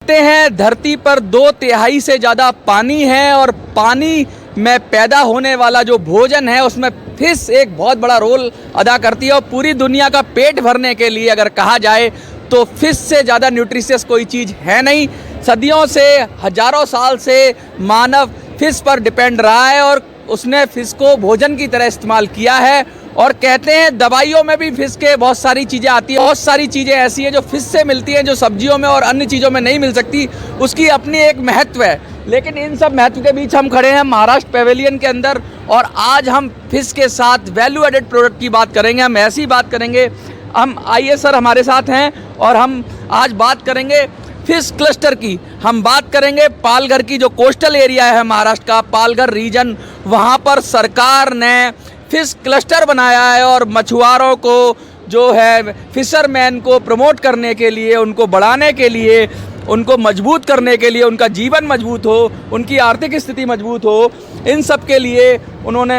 देखते हैं धरती पर 2/3 से ज़्यादा पानी है और पानी में पैदा होने वाला जो भोजन है उसमें फिश एक बहुत बड़ा रोल अदा करती है। और पूरी दुनिया का पेट भरने के लिए अगर कहा जाए तो फिश से ज़्यादा न्यूट्रिशियस कोई चीज़ है नहीं। सदियों से, हजारों साल से मानव फिश पर डिपेंड रहा है और उसने फिश को भोजन की तरह इस्तेमाल किया है। और कहते हैं दवाइयों में भी फिश के बहुत सारी चीज़ें आती हैं, बहुत सारी चीज़ें ऐसी हैं जो फिश से मिलती हैं, जो सब्जियों में और अन्य चीज़ों में नहीं मिल सकती। उसकी अपनी एक महत्व है। लेकिन इन सब महत्व के बीच हम खड़े हैं महाराष्ट्र पेवेलियन के अंदर और आज हम फिश के साथ वैल्यू एडेड प्रोडक्ट की बात करेंगे। हम ऐसी बात करेंगे। हम आइए सर हमारे साथ हैं और हम आज बात करेंगे फिश क्लस्टर की। हम बात करेंगे पालघर की, जो कोस्टल एरिया है महाराष्ट्र का, पालघर रीजन, वहाँ पर सरकार ने फिश क्लस्टर बनाया है और मछुआरों को जो है फिशरमैन को प्रमोट करने के लिए, उनको बढ़ाने के लिए, उनको मजबूत करने के लिए, उनका जीवन मजबूत हो, उनकी आर्थिक स्थिति मजबूत हो, इन सब के लिए उन्होंने,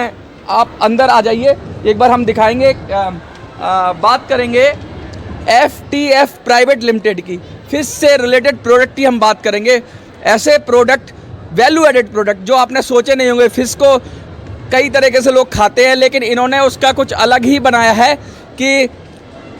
आप अंदर आ जाइए एक बार हम दिखाएंगे, बात करेंगे FTF प्राइवेट लिमिटेड की। फिश से रिलेटेड प्रोडक्ट की हम बात करेंगे। ऐसे प्रोडक्ट, वैल्यू एडेड प्रोडक्ट जो आपने सोचे नहीं होंगे। फिश को कई तरीके से लोग खाते हैं लेकिन इन्होंने उसका कुछ अलग ही बनाया है कि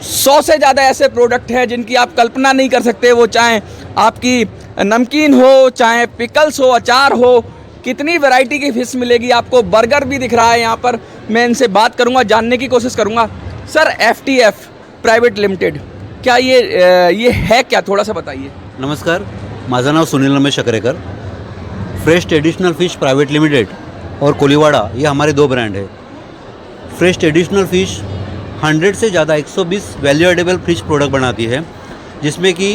100 से ज़्यादा ऐसे प्रोडक्ट हैं जिनकी आप कल्पना नहीं कर सकते। वो चाहे आपकी नमकीन हो, चाहे पिकल्स हो, अचार हो, कितनी वैरायटी की फ़िश मिलेगी आपको। बर्गर भी दिख रहा है यहाँ पर। मैं इनसे बात करूँगा, जानने की कोशिश करूँगा। सर FTF प्राइवेट लिमिटेड, क्या ये है क्या, थोड़ा सा बताइए। नमस्कार, माझं नाव Sunil Ramesh Shakrekar. Fresh traditional fish private limited और कोलीवाड़ा, ये हमारे 2 ब्रांड है। फ्रेश ट्रेडिशनल फ़िश 100 से ज़्यादा 120 वैल्यू एडेबल फिश प्रोडक्ट बनाती है, जिसमें कि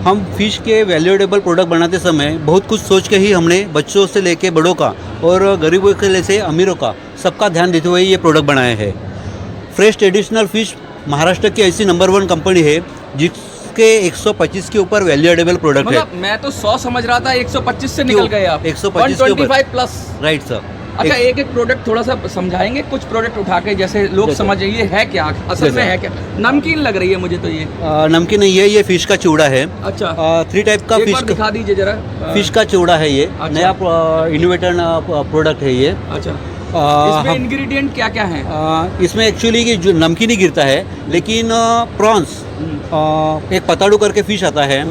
हम फिश के वैल्यू एडेबल प्रोडक्ट बनाते समय बहुत कुछ सोच के ही हमने बच्चों से लेके बड़ों का और गरीबों के लिए से अमीरों का सबका ध्यान देते हुए ये प्रोडक्ट बनाए हैं। फ्रेश ट्रेडिशनल फ़िश महाराष्ट्र की ऐसी नंबर 1 कंपनी है जिसके 125 के ऊपर वैल्यू एडेबल प्रोडक्ट है। मैं तो 100 समझ रहा था, 125 से निकल गए आप। 125 के ऊपर 125 प्लस। Right sir. अच्छा, एक प्रोडक्ट थोड़ा सा समझाएंगे, कुछ प्रोडक्ट उठा के, जैसे लोग समझें ये है क्या, असल में है क्या। नमकीन लग रही है मुझे तो ये। नमकीन नहीं है, ये फिश का चूड़ा है। अच्छा। 3 टाइप का फिश दिखा दीजिए जरा। फिश का चूड़ा है ये। अच्छा। नया इनोवेटर प्रोडक्ट है ये। अच्छा। इसमें इंग्रेडिएंट क्या क्या है? इसमें एक्चुअली कि जो नमकीन ही गिरता है, लेकिन प्रॉन्स, एक पताड़ू करके फिश आता है,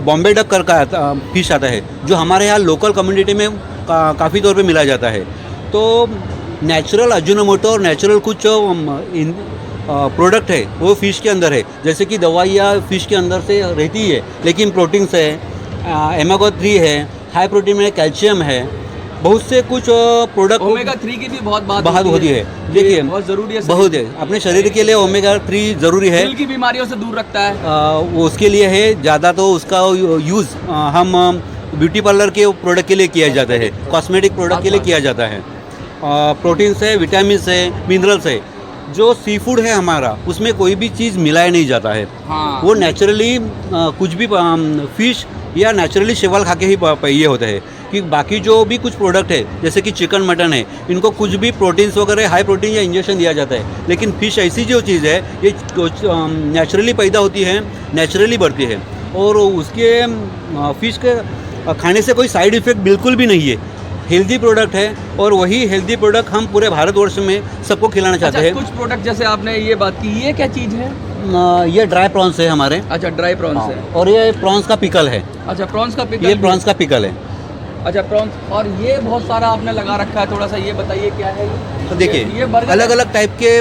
बॉम्बे डक करके फिश आता है, जो हमारे यहाँ लोकल कम्युनिटी में काफ़ी तौर पे मिला जाता है। तो नेचुरल अजिनोमोटो और नेचुरल कुछ प्रोडक्ट है वो फ़िश के अंदर है। जैसे कि दवाइयाँ फ़िश के अंदर से रहती है, लेकिन प्रोटीन्स है, ओमेगा 3 है, हाई प्रोटीन में कैल्शियम है, बहुत से कुछ प्रोडक्ट। ओमेगा 3 की भी बहुत बात होती है। देखिए, बहुत ज़रूरी है, बहुत है अपने शरीर के लिए। ओमेगा 3 ज़रूरी है, दिल की बीमारियों से दूर रखता है। वो उसके लिए है ज़्यादा। तो उसका यूज़ हम ब्यूटी पार्लर के प्रोडक्ट के लिए किया जाता है, कॉस्मेटिक प्रोडक्ट के लिए किया जाता है। प्रोटीन्स है, विटामिन्स है, मिनरल्स है। जो सी फूड है हमारा, उसमें कोई भी चीज़ मिलाया नहीं जाता है। हाँ। वो नेचुरली कुछ भी फिश या नेचुरली शैवाल खा के ही ये होता है। कि बाकी जो भी कुछ प्रोडक्ट है, जैसे कि चिकन, मटन है, इनको कुछ भी प्रोटीन्स वगैरह हाई प्रोटीन या इंजेक्शन दिया जाता है। लेकिन फ़िश ऐसी जो चीज़ है, ये नेचुरली पैदा होती है, नेचुरली बढ़ती है और उसके फ़िश के खाने से कोई साइड इफ़ेक्ट बिल्कुल भी नहीं है। हेल्दी प्रोडक्ट है और वही हेल्दी प्रोडक्ट हम पूरे भारतवर्ष में सबको खिलाना चाहते हैं। कुछ प्रोडक्ट जैसे आपने ये बात की, ये क्या चीज़ है? ये ड्राई प्रॉन्स है हमारे। अच्छा, ड्राई प्रॉन्स है। और ये प्रॉन्स का पिकल है। अच्छा, प्रॉन्स का पिकल। ये प्रॉन्स का पिकल है। अच्छा, प्रॉन्स। और ये बहुत सारा आपने लगा रखा है, थोड़ा सा ये बताइए क्या है ये? तो देखिए, ये अलग अलग टाइप के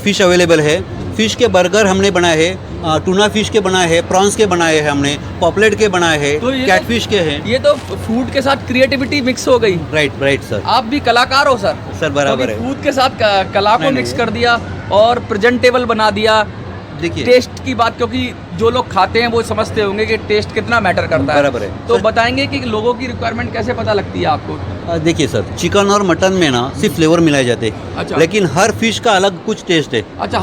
फ़िश अवेलेबल है। फ़िश के बर्गर हमने बनाए हैं, टूना फिश के बनाए हैं, प्रॉन्स के बनाए हैं हमने, पॉपलेट के बनाए हैं, तो कैटफिश के हैं। ये तो फूड के साथ क्रिएटिविटी मिक्स हो गई। Right sir. आप भी कलाकार हो सर। सर बराबर है। फूड के साथ कला को मिक्स कर दिया और प्रेजेंटेबल बना दिया। देखिए, टेस्ट की बात, क्योंकि जो लोग खाते हैं वो समझते होंगे कि टेस्ट कितना मैटर करता है। बराबर है। तो बताएंगे कि लोगों की रिक्वायरमेंट कैसे पता लगती है आपको? देखिए सर, चिकन और मटन में ना सिर्फ फ्लेवर मिलाए जाते हैं। अच्छा। लेकिन हर फिश का अलग कुछ टेस्ट है। अच्छा,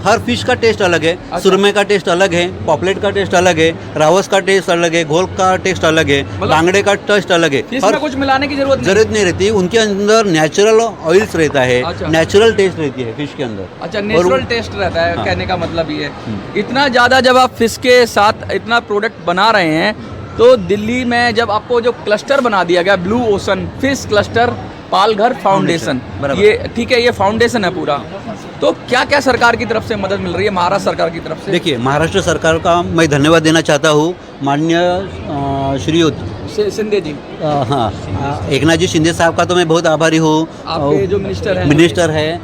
हर फिश का टेस्ट अलग है। अच्छा। सुरमे का टेस्ट अलग है, पॉपलेट का टेस्ट अलग है, रावस का टेस्ट अलग है, घोल का टेस्ट अलग है, बांगड़े का टेस्ट अलग है। फिश में कुछ मिलाने की जरूरत नहीं रहती। उनके अंदर नेचुरल ऑयल्स रहता है। अच्छा। नेचुरल टेस्ट रहती है फिश के अंदर। अच्छा, नेचुरल टेस्ट रहता है। कहने का मतलब ये है, इतना ज़्यादा जब आप फिश के साथ इतना प्रोडक्ट बना रहे हैं, तो दिल्ली में जब आपको जो क्लस्टर बना दिया गया blue ocean fish cluster Palghar foundation, बराबर। ये ठीक है, ये फाउंडेशन है पूरा, तो क्या क्या सरकार की तरफ से मदद मिल रही है, महाराष्ट्र सरकार की तरफ से? देखिए, महाराष्ट्र सरकार का मैं धन्यवाद देना चाहता हूँ। माननीय श्रीयुत शिंदे जी, हाँ, एकनाथ जी शिंदे साहब का तो मैं बहुत आभारी हूँ। आपके जो मिनिस्टर है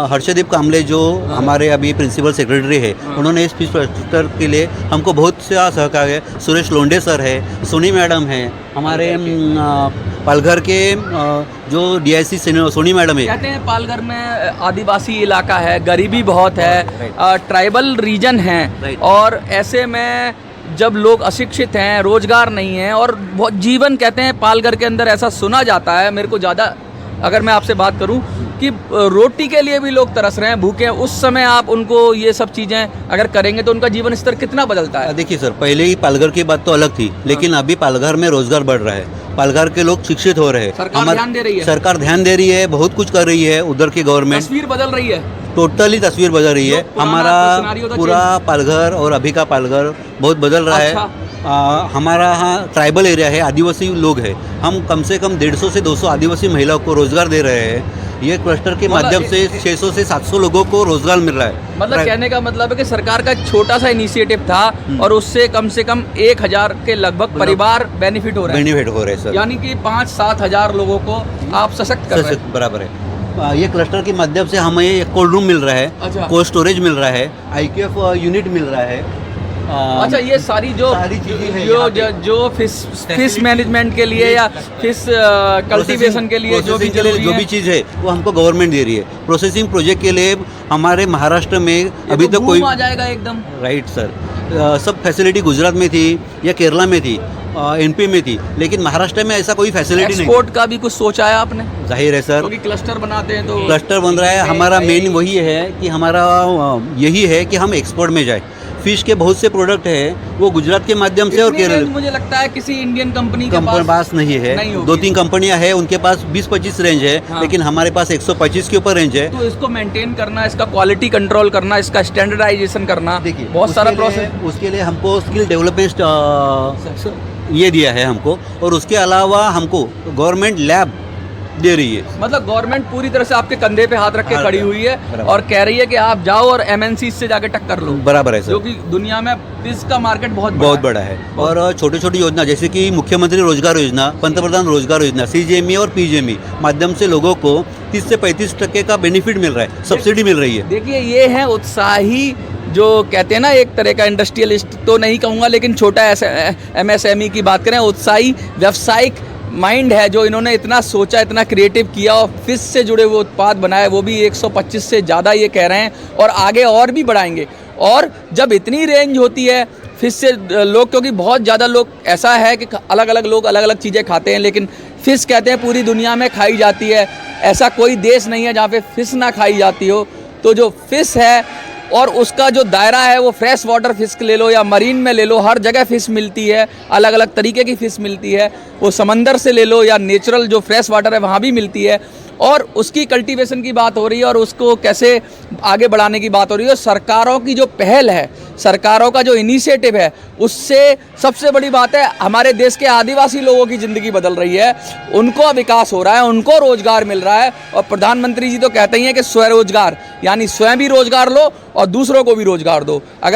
हर्षदीप कामले जो हमारे अभी प्रिंसिपल सेक्रेटरी है, उन्होंने इस फिश क्लस्टर के लिए हमको बहुत सा सहकार है। सुरेश लोंडे सर है, सोनी मैडम है, हमारे पालघर के जो DIC सोनी मैडम है। कहते हैं पालघर में आदिवासी इलाका है, गरीबी बहुत है, ट्राइबल रीजन है, और ऐसे में जब लोग अशिक्षित हैं, रोजगार नहीं है, और बहुत जीवन कहते हैं पालघर के अंदर ऐसा सुना जाता है, मेरे को ज़्यादा अगर मैं आपसे बात करूं कि रोटी के लिए भी लोग तरस रहे हैं, भूखे हैं, उस समय आप उनको ये सब चीज़ें अगर करेंगे तो उनका जीवन स्तर कितना बदलता है? देखिए सर, पहले ही पालघर की बात तो अलग थी, लेकिन अभी पालघर में रोजगार बढ़ रहा है, पालघर के लोग शिक्षित हो रहे हैं, सरकार ध्यान दे रही है, सरकार ध्यान दे रही है, बहुत कुछ कर रही है उधर की गवर्नमेंट, तस्वीर बदल रही है, टोटली तस्वीर बदल रही है। हमारा पूरा पालघर और अभी का पालघर बहुत बदल रहा है। हमारा यहाँ ट्राइबल एरिया है, आदिवासी लोग हैं, हम कम से कम 150 से 200 आदिवासी महिलाओं को रोजगार दे रहे हैं। ये क्लस्टर के माध्यम से 600 से 700 लोगों को रोजगार मिल रहा है। मतलब कहने का मतलब है कि सरकार का एक छोटा सा इनिशिएटिव था और उससे कम से कम 1000 के लगभग परिवार बेनिफिट हो रहे हैं सर, यानी कि 5-7 हजार लोगों को आप सशक्त कर रहे हैं। बराबर है। ये क्लस्टर के माध्यम से हमें एक कोल्ड रूम मिल रहा है, अच्छा, कोल्ड स्टोरेज मिल रहा है, IQF यूनिट मिल रहा है। अच्छा, ये सारी चीजें जो फिश मैनेजमेंट के लिए या फिश कल्टीवेशन के लिए जो भी चीज़ है वो हमको गवर्नमेंट दे रही है। प्रोसेसिंग प्रोजेक्ट के लिए हमारे महाराष्ट्र में अभी तो कोई आ जाएगा एकदम राइट सर। सब फैसिलिटी गुजरात में थी या केरला में थी, NP में थी, लेकिन महाराष्ट्र में ऐसा कोई फैसिलिटी नहीं। एक्सपोर्ट का भी कुछ सोचा है आपने? जाहिर है सर, क्योंकि क्लस्टर बनाते हैं तो क्लस्टर बन रहा है। हमारा मेन वही है कि हमारा यही है कि हम एक्सपोर्ट में जाए। फिश के बहुत से प्रोडक्ट हैं वो गुजरात के माध्यम से, और केरल मुझे लगता है किसी इंडियन कंपनी के पास नहीं है। 2-3 कंपनियां हैं, उनके पास 20-25 रेंज है, हाँ। लेकिन हमारे पास 125 के ऊपर रेंज है। तो इसको मेंटेन करना, इसका क्वालिटी कंट्रोल करना, इसका स्टैंडर्डाइजेशन करना, देखिए बहुत सारा प्रोसेस। उसके लिए हमको स्किल डेवलपमेंट ये दिया है हमको, और उसके अलावा हमको गवर्नमेंट लैब दे रही है। मतलब गवर्नमेंट पूरी तरह से आपके कंधे पे हाथ रख के खड़ी हुई है और कह रही है कि आप जाओ और MNC से जाके टक्कर लो। बराबर है सर, जो कि दुनिया में फिश का मार्केट बहुत बड़ा है। और छोटी छोटी योजना जैसे कि मुख्यमंत्री रोजगार योजना, पंतप्रधान रोजगार योजना, CGME और PGME माध्यम से लोगों को 30 से 35% का बेनिफिट मिल रहा है, सब्सिडी मिल रही है। देखिए, ये है उत्साही, जो कहते हैं ना एक तरह का इंडस्ट्रियलिस्ट तो नहीं कहूँगा, लेकिन छोटा MSME की बात करें, उत्साही व्यावसायिक माइंड है जो इन्होंने इतना सोचा, इतना क्रिएटिव किया और फिश से जुड़े हुए उत्पाद बनाए, वो भी 125 से ज़्यादा ये कह रहे हैं, और आगे और भी बढ़ाएंगे। और जब इतनी रेंज होती है फिश से लोग, क्योंकि बहुत ज़्यादा लोग ऐसा है कि अलग अलग लोग अलग अलग चीज़ें खाते हैं, लेकिन फ़िश कहते हैं पूरी दुनिया में खाई जाती है, ऐसा कोई देश नहीं है जहाँ पे फ़िश ना खाई जाती हो। तो जो फ़िश है और उसका जो दायरा है वो फ्रेश वाटर फिश ले लो या मरीन में ले लो, हर जगह फ़िश मिलती है, अलग अलग तरीके की फ़िश मिलती है, वो समंदर से ले लो या नेचुरल जो फ्रेश वाटर है वहाँ भी मिलती है, और उसकी कल्टीवेशन की बात हो रही है और उसको कैसे आगे बढ़ाने की बात हो रही है। सरकारों की जो पहल है, सरकारों का जो इनिशिएटिव है, उससे सबसे बड़ी बात है हमारे देश के आदिवासी लोगों की ज़िंदगी बदल रही है, उनको विकास हो रहा है, उनको रोज़गार मिल रहा है। और प्रधानमंत्री जी तो कहते ही हैं कि स्वरोजगार, यानी स्वयं भी रोज़गार लो और दूसरों को भी रोज़गार दो। अगर